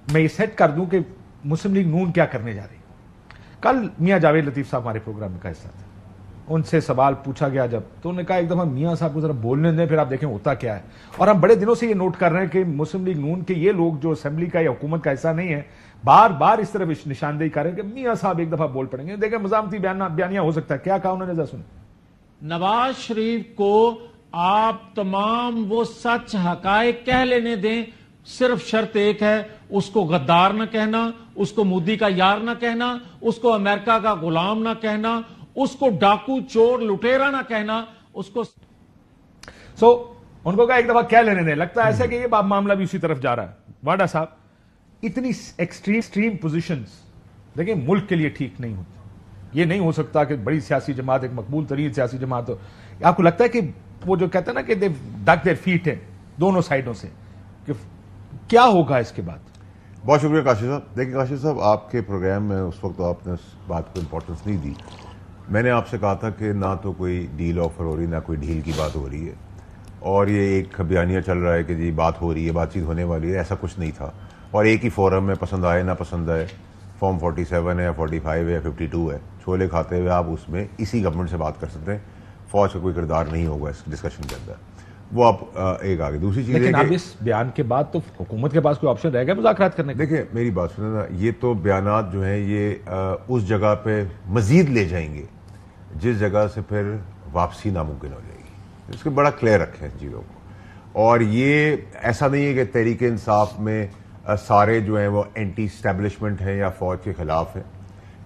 میں یہ سیٹ کر دوں کہ مسلم لیگ نون کیا کرنے جا رہی. کل میاں جاوید لطیف صاحب ہمارے پروگرام کا حصہ تھے, ان سے سوال پوچھا گیا جب, تو انہوں نے کہا ایک دفعہ میاں صاحب کو ذرا بولنے دیں پھر آپ دیکھیں ہوتا کیا ہے. اور ہم بڑے دنوں سے یہ نوٹ کر رہے ہیں کہ مسلم لیگ نون کے یہ لوگ جو اسمبلی کا یا حکومت کا حصہ نہیں ہے بار بار اس طرح نشاندہی کر رہے ہیں کہ میاں صاحب ایک دفعہ بول پڑیں گے. دیکھیں مزاحمتی بیانیہ ہو سکتا ہے, کیا کہا انہوں نے ذرا سنیں. نواز شریف کو آپ تمام وہ سچ حقائق کہہ لینے دیں, صرف شرط ایک ہے, اس کو غدار نہ کہنا, اس کو مودی کا یار نہ کہنا, اس کو امریکہ کا غلام نہ کہنا, اس کو ڈاکو چور لٹیرا نہ کہنا, اس کو ان کو کہا ایک دفعہ کہہ لینے دیں. لگتا ہے ایسا کہ یہ معاملہ بھی اسی طرف جا رہا ہے. واڈا صاحب, اتنی ایکسٹریم پوزیشنز دیکھیں ملک کے لیے ٹھیک نہیں ہوتی. یہ نہیں ہو سکتا کہ بڑی سیاسی جماعت, ایک مقبول ترین سیاسی جماعت ہو, آپ کو لگتا ہے کہ وہ جو کہتے ہیں نا کہ دے ڈک دیئر فیٹ ہے دونوں سائڈوں سے, کہ کیا ہوگا اس کے بعد؟ بہت شکریہ کاشف صاحب. دیکھیں کاشف صاحب, آپ کے پروگرام میں اس وقت آپ نے اس بات کو امپورٹنس نہیں دی. میں نے آپ سے کہا تھا کہ نہ تو کوئی ڈیل آفر ہو رہی, نہ کوئی ڈھیل کی بات ہو رہی ہے, اور یہ ایک بیانیہ چل رہا ہے کہ جی بات ہو رہی ہے, بات چیت ہونے والی ہے. ایسا کچھ نہیں تھا. اور ایک ہی فورم میں پسند آئے نہ پسند آئے, فارم 47 ہے یا 45 ہے یا 52 ہے, چھولے کھاتے ہوئے آپ اس میں اسی گورنمنٹ سے بات کر سکتے ہیں. فوج کا کوئی کردار نہیں ہوگا اس ڈسکشن کے اندر. وہ آپ ایک آگے. دوسری چیز لیکن اب اس بیان کے بعد تو حکومت کے پاس کوئی آپشن رہ گیا مذاکرات کرنے کا؟ دیکھیں میری بات سنیں نا, یہ تو بیانات جو ہیں یہ اس جگہ پہ مزید لے جائیں گے جس جگہ سے پھر واپسی ناممکن ہو جائے گی. اس کو بڑا کلیئر رکھیں چیزوں کو. اور یہ ایسا نہیں ہے کہ تحریک انصاف میں سارے جو ہیں وہ اینٹی اسٹیبلشمنٹ ہیں یا فوج کے خلاف ہیں.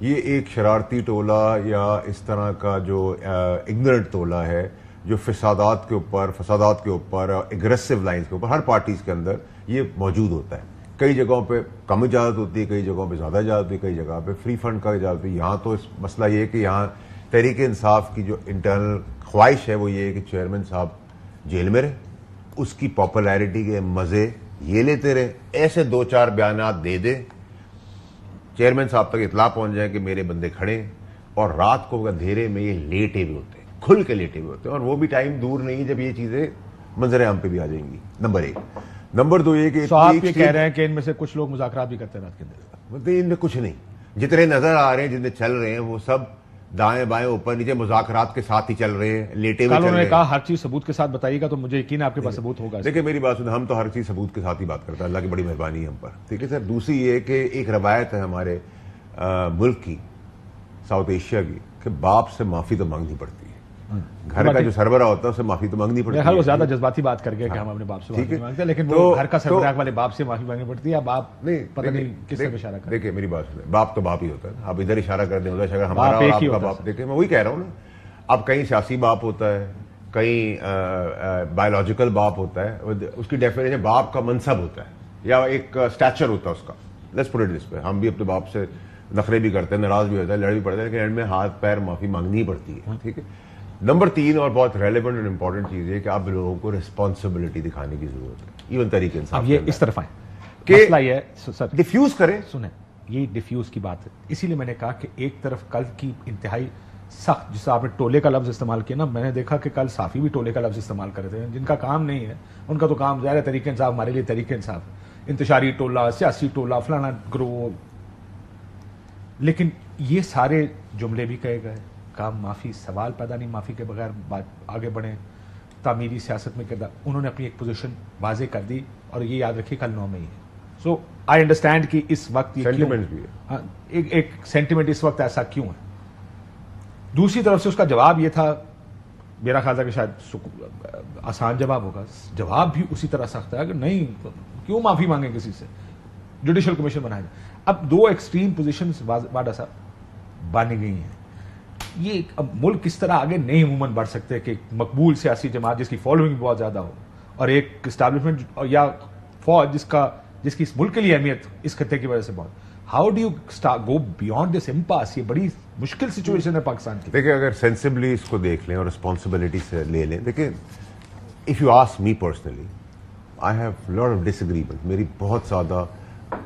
یہ ایک شرارتی ٹولہ یا اس طرح کا جو اگنورنٹ ٹولہ ہے جو فسادات کے اوپر اگریسو لائنز کے اوپر ہر پارٹیز کے اندر یہ موجود ہوتا ہے. کئی جگہوں پہ کم اجازت ہوتی ہے, کئی جگہوں پہ زیادہ اجازت ہوتی ہے, کئی جگہ پہ فری فنڈ کا اجازت ہوتی ہے. یہاں تو اس مسئلہ یہ ہے کہ یہاں تحریک انصاف کی جو انٹرنل خواہش ہے وہ یہ ہے کہ چیئرمین صاحب جیل میں رہے, اس کی پاپولیرٹی کے مزے یہ لیتے رہے, ایسے 2-4 بیانات دے دیں, چیئرمین صاحب تک اطلاع پہنچ جائے کہ میرے بندے کھڑے ہیں, اور رات کو اندھیرے میں یہ لیٹے بھی ہوتے ہیں, کھل کے لیٹے ہوئے ہوتے ہیں. اور وہ بھی ٹائم دور نہیں جب یہ چیزیں منظر عام پہ بھی آ جائیں گی. نمبر 1. نمبر 2 یہ کہ آپ یہ کہہ رہے ہیں کہ ان میں سے کچھ لوگ مذاکرات بھی کرتے ہیں رات کے اندر؟ ان میں کچھ نہیں, جتنے نظر آ رہے ہیں جتنے چل رہے ہیں وہ سب دائیں بائیں اوپر نیچے مذاکرات کے ساتھ ہی چل رہے ہیں, لیٹے ہوئے چل رہے ہیں. کہا ہر چیز ثبوت کے ساتھ بتائیے گا, تو مجھے یقین ہے آپ کے پاس ثبوت ہوگا. دیکھیں میری بات سنیں, ہم تو ہر چیز ثبوت کے ساتھ ہی بات کرتے ہیں, اللہ کی بڑی مہربانی ہے ہم پر, ٹھیک ہے سر. دوسری یہ کہ ایک روایت ہے ہمارے ملک کی, ساؤتھ ایشیا کی, کہ باپ سے معافی تو مانگنی پڑتی ہے. گھر کا جو سربراہ ہوتا ہے اسے معافی تو مانگنی پڑتی ہے. وہ زیادہ جذباتی بات کر گئے کہ ہم اپنے باپ سے معافی مانگتے ہیں, لیکن وہ گھر کا سربراہ والے باپ سے معافی مانگنی پڑتی ہے. اب آپ پتہ نہیں کس طرف اشارہ کریں. دیکھیں میری بات سنیں, باپ تو باپ ہی ہوتا ہے. آپ ادھر اشارہ کر دیں, ادھر اشارہ, ہمارا اور آپ کا باپ. دیکھیں میں وہی کہہ رہا ہوں نا, اب کہیں سیاسی باپ ہوتا ہے, کہیں بایولوجیکل باپ ہوتا ہے, اس کی ڈیفینیشن باپ کا منصب ہوتا ہے یا ایک اسٹیچر ہوتا ہے اس کا. لیٹس پٹ اٹ دس وے, ہم بھی اپنے باپ سے نخرے بھی کرتے ہیں, ناراض بھی ہوتا ہے, لڑ بھی پڑتا ہے, لیکن اینڈ میں ہاتھ پیر معافی مانگنی ہی پڑتی ہے. ٹھیک ہے. نمبر 3 اور بہت ریلیونٹ اور امپورٹنٹ چیز ہے کہ آپ لوگوں کو ریسپانسبلٹی دکھانے کی ضرورت ہے. ایون طریقے انصاف اب یہ اس طرف آئیں کہ مسئلہ یہ ہے سر, ڈیفیوز کریں. سنیں, یہ ڈیفیوز کی بات ہے. اسی لیے میں نے کہا کہ ایک طرف کل کی انتہائی سخت, جس سے آپ نے ٹولے کا لفظ استعمال کیا نا, میں نے دیکھا کہ کل صافی بھی ٹولے کا لفظ استعمال کر رہے تھے, جن کا کام نہیں ہے. ان کا تو کام ظاہر ہے طریقہ انصاف, ہمارے لیے طریقہ انصاف, انتشاری ٹولہ, سیاسی ٹولہ, فلانا گروہ. لیکن یہ سارے جملے بھی کہے گئے, کام معافی, سوال پیدا نہیں معافی کے بغیر بات آگے بڑھیں, تعمیری سیاست میں کردار. انہوں نے اپنی ایک پوزیشن واضح کر دی, اور یہ یاد رکھیے کل 9 مئی ہے. سو آئی انڈرسٹینڈ کہ اس وقت سینٹیمنٹ بھی ہے, ایک سینٹیمنٹ اس وقت ایسا کیوں ہے. دوسری طرف سے اس کا جواب یہ تھا, میرا خیال تھا کہ شاید آسان جواب ہوگا. جواب بھی اسی طرح سخت ہے کہ نہیں, کیوں معافی مانگیں کسی سے, جوڈیشل کمیشن بنایا جائے. اب 2 ایکسٹریم پوزیشنز واڈا صاحب بن گئی ہیں. یہ اب ملک کس طرح آگے نہیں عموماً بڑھ سکتے کہ ایک مقبول سیاسی جماعت جس کی فالوئنگ بہت زیادہ ہو, اور ایک اسٹیبلشمنٹ یا فوج جس کی اس ملک کے لیے اہمیت اس خطے کی وجہ سے بہت. How do you go beyond this impasse? یہ بڑی مشکل سچویشن ہے پاکستان کی. دیکھیں اگر سینسبلی اس کو دیکھ لیں اور رسپانسبلٹی سے لے لیں, دیکھیں if you ask me personally, I have lot of disagreement, میری بہت زیادہ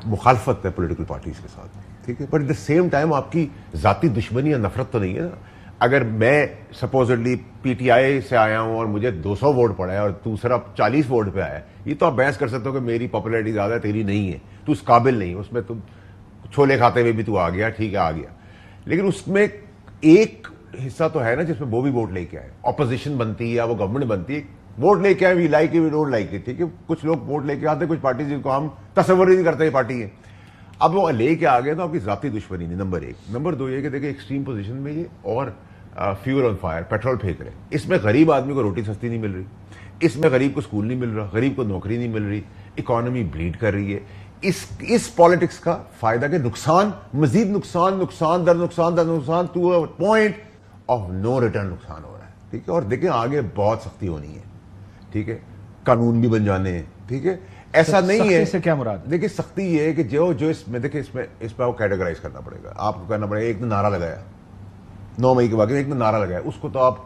مخالفت ہے پولیٹیکل پارٹیز کے ساتھ, ٹھیک ہے, but at the same time آپ کی ذاتی دشمنی یا نفرت تو نہیں ہے نا. اگر میں سپوزڈلی پی ٹی آئی سے آیا ہوں اور مجھے 200 ووٹ پڑا ہے اور دوسرا 40 ووٹ پہ آیا ہے, یہ تو آپ بحث کر سکتے ہو کہ میری پاپولیرٹی زیادہ ہے, تیری نہیں ہے, تو اس قابل نہیں, اس میں تم چھولے کھاتے ہوئے بھی تو آ گیا, ٹھیک ہے آ گیا, لیکن اس میں ایک حصہ تو ہے نا جس میں وہ بھی ووٹ لے کے آئے, اپوزیشن بنتی ہے یا وہ گورنمنٹ بنتی ہے, ووٹ لے کے آئے, we like it we don't like it, ٹھیک ہے, کچھ لوگ ووٹ لے کے آتے, کچھ پارٹی جن کو ہم تصور ہی نہیں کرتے یہ پارٹی ہے, اب وہ لے کے آ گئے تو آپ کی ذاتی دشمنی نہیں, نمبر ایک. نمبر دو یہ کہ دیکھیں ایکسٹریم پوزیشن میں یہ اور فیول آن فائر, پیٹرول پھینک رہے, اس میں غریب آدمی کو روٹی سستی نہیں مل رہی, اس میں غریب کو اسکول نہیں مل رہا, غریب کو نوکری نہیں مل رہی, اکانومی بلیڈ کر رہی ہے. اس پالیٹکس کا فائدہ کہ نقصان, مزید نقصان, نقصان در نقصان در نقصان, to a point of no return نقصان ہو رہا ہے, ٹھیک ہے. اور دیکھیں آگے بہت سختی ہونی ہے, ٹھیک ہے, قانون بھی بن جانے ہیں, ٹھیک ہے, ایسا نہیں ہے. سے کیا مراد؟ دیکھیں سختی یہ ہے کہ جو اس میں دیکھیں اس پہ کیٹیگرائز کرنا پڑے گا, آپ کو کرنا پڑے گا. ایک نے نعرہ لگایا 9 مئی کے بعد, ایک نے نعرہ لگایا, اس کو تو آپ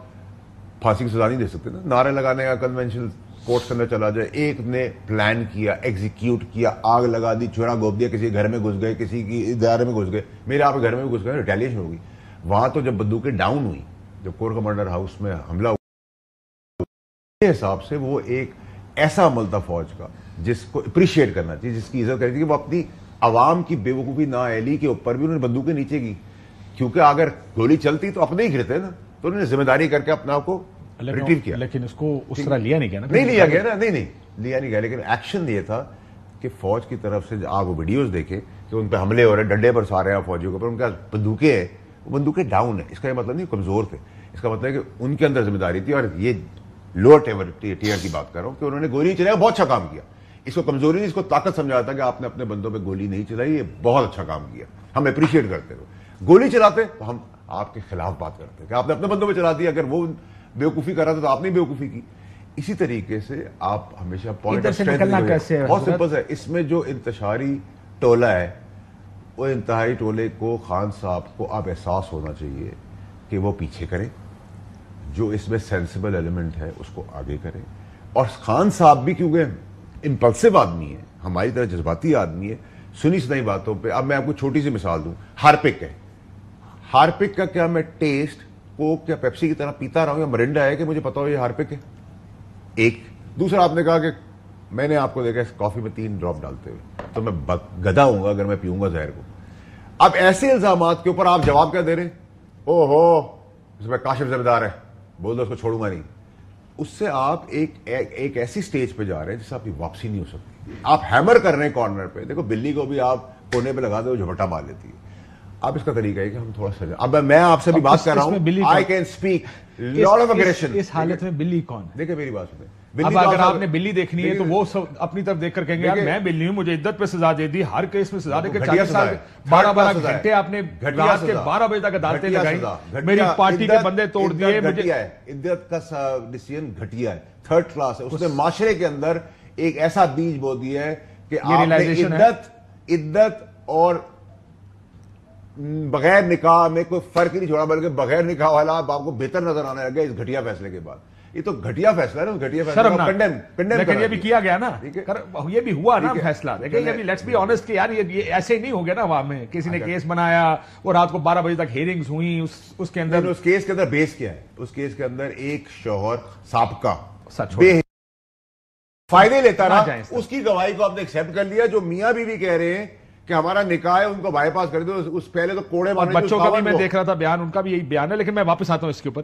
پھانسی کی سزا نہیں دے سکتے نا, نعرے لگانے کا کنونشنل کورٹ کے اندر چلا جائے. ایک نے پلان کیا, ایگزیکیوٹ کیا, آگ لگا دی, چورا گوپ دیا, کسی گھر میں گھس گئے, کسی کی ادارے میں گھس گئے, میرے آپ کے گھر میں گھس گئے, ریٹیلیشن ہوگی. وہاں تو جب بندوقیں ڈاؤن ہوئی, جب کور کمانڈر ہاؤس میں حملہ ہوا, میرے حساب سے وہ ایک ایسا عمل تھا فوج کا جس کو اپریشیٹ کرنا چاہیے, جس کی عزت کرنی چاہیے. وہ اپنی عوام کی بے وقوفی نااہلی کے اوپر بھی انہوں نے بندوقیں نیچے کی, کیونکہ اگر گولی چلتی تو اپنے ہی گرتے نا, تو انہوں نے ذمہ داری کر کے اپنے آپ کو ریٹریو کیا. لیکن اس کو اس طرح لیا نہیں گیا نا, نہیں لیا گیا نا, نہیں لیا نہیں گیا, لیکن ایکشن یہ تھا کہ فوج کی طرف سے آپ وہ ویڈیوز دیکھیں کہ ان پہ حملے ہو رہے ہیں, ڈنڈے پر سارے ہیں فوجیوں کے اوپر, ان کا بندوقیں ہیں, وہ بندوقیں ڈاؤن ہیں. اس کا یہ مطلب نہیں کمزور تھے, اس کا مطلب ہے کہ ان کے اندر ذمہ داری تھی. اور یہ لوور ٹیئر کی بات کر رہا ہوں کہ انہوں نے گولی چلایا, بہت اچھا کام کیا. اس کو کمزوری نہیں, اس کو طاقت سمجھا تھا کہ آپ نے اپنے بندوں پہ گولی نہیں چلائی, یہ بہت اچھا کام کیا, ہم اپریشیٹ کرتے ہو. گولی چلاتے تو ہم آپ کے خلاف بات کرتے کہ آپ نے اپنے بندوں پہ چلا دیا, اگر وہ بیوقوفی کر رہا تھا تو آپ نے بیوقوفی کی. اسی طریقے سے آپ ہمیشہ پوائنٹ آف اسٹرینتھ کیسے, بہت سمپل ہے. اس میں جو انتشاری ٹولہ ہے, وہ انتہائی ٹولے کو خان صاحب کو اب احساس ہونا چاہیے کہ وہ پیچھے کریں, جو اس میں سینسیبل ایلیمنٹ ہے اس کو آگے کریں. اور خان صاحب بھی کیونکہ امپلسو آدمی ہے, ہماری طرح جذباتی آدمی ہے, سنی سنائی باتوں پہ. اب میں آپ کو چھوٹی سی مثال دوں, ہارپک ہے, ہارپک کا کیا میں ٹیسٹ کوک یا پیپسی کی طرح پیتا رہا ہوں یا مرنڈا ہے کہ مجھے پتا ہو یہ ہارپک ہے؟ ایک. دوسرا آپ نے کہا کہ میں نے آپ کو دیکھا کافی میں 3 ڈراپ ڈالتے ہوئے, تو میں گدھا ہوں گا اگر میں پیوں گا زہر کو. اب ایسے الزامات کے اوپر آپ جواب کیا دے رہے, او ہو اس میں کاشف ذمہ دار ہے, بول دو اس کو چھوڑوں گا نہیں. اس سے آپ ایک ایسی سٹیج پہ جا رہے ہیں جس سے آپ کی واپسی نہیں ہو سکتی. آپ ہیمر کر رہے ہیں کارنر پہ. دیکھو بلی کو بھی آپ کونے پہ لگا دو, جھپٹا مار لیتی ہے. اب اس کا طریقہ ہے کہ ہم تھوڑا سا, اب میں آپ سے بھی بات کر رہا ہوں, I can speak lot of aggression. اس حالت میں بلی کون ہے؟ دیکھیں میری بات سنیں, اب اگر آپ نے بلی دیکھنی ہے تو وہ اپنی طرف دیکھ کر کہیں گے یار میں بلی ہوں, مجھے عدت پہ سزا دے دی, ہر کیس میں سزا دے کے 40 سال 12 گھنٹے آپ نے رات کے 12 بجے تک عدالتیں لگائی, میری پارٹی کے بندے توڑ دیے. عدت کا ڈیسیژن گھٹیا ہے, 3rd کلاس ہے. اس نے معاشرے کے اندر ایک ایسا بیج بو دیا ہے کہ آپ نے عدت اور بغیر نکاح میں کوئی فرق ہی نہیں چھوڑا, بلکہ بغیر نکاح والا آپ کو بہتر نظر آنے لگا اس گھٹیا فیصلے کے بعد. یہ تو گھٹیا فیصلہ ہے نا, گھٹیا فیصلہ, لیکن یہ بھی کیا گیا نا, یہ بھی ہوا نا فیصلہ. دیکھیں یہ لیٹس بی آنیسٹ کہ یار یہ ایسے نہیں ہو گیا نا عوام میں, کسی نے کیس بنایا اور رات کو 12 بجے تک ہیئرنگز ہوئی. اس کے اندر اس کیس کے اندر بیس کیا ہے, اس کیس کے اندر ایک شوہر سابقہ فائدے لیتا رہا, اس کی گواہی کو آپ نے ایکسپٹ کر لیا. جو میاں بیوی کہہ رہے ہیں کہ ہمارا نکاح ہے, ان کو بائی پاس کر دو, اس پہلے تو کوڑے مارنے. بچوں کا بھی میں دیکھ رہا تھا بیان, ان کا بھی یہی بیان ہے. لیکن میں واپس آتا ہوں اس کے اوپر.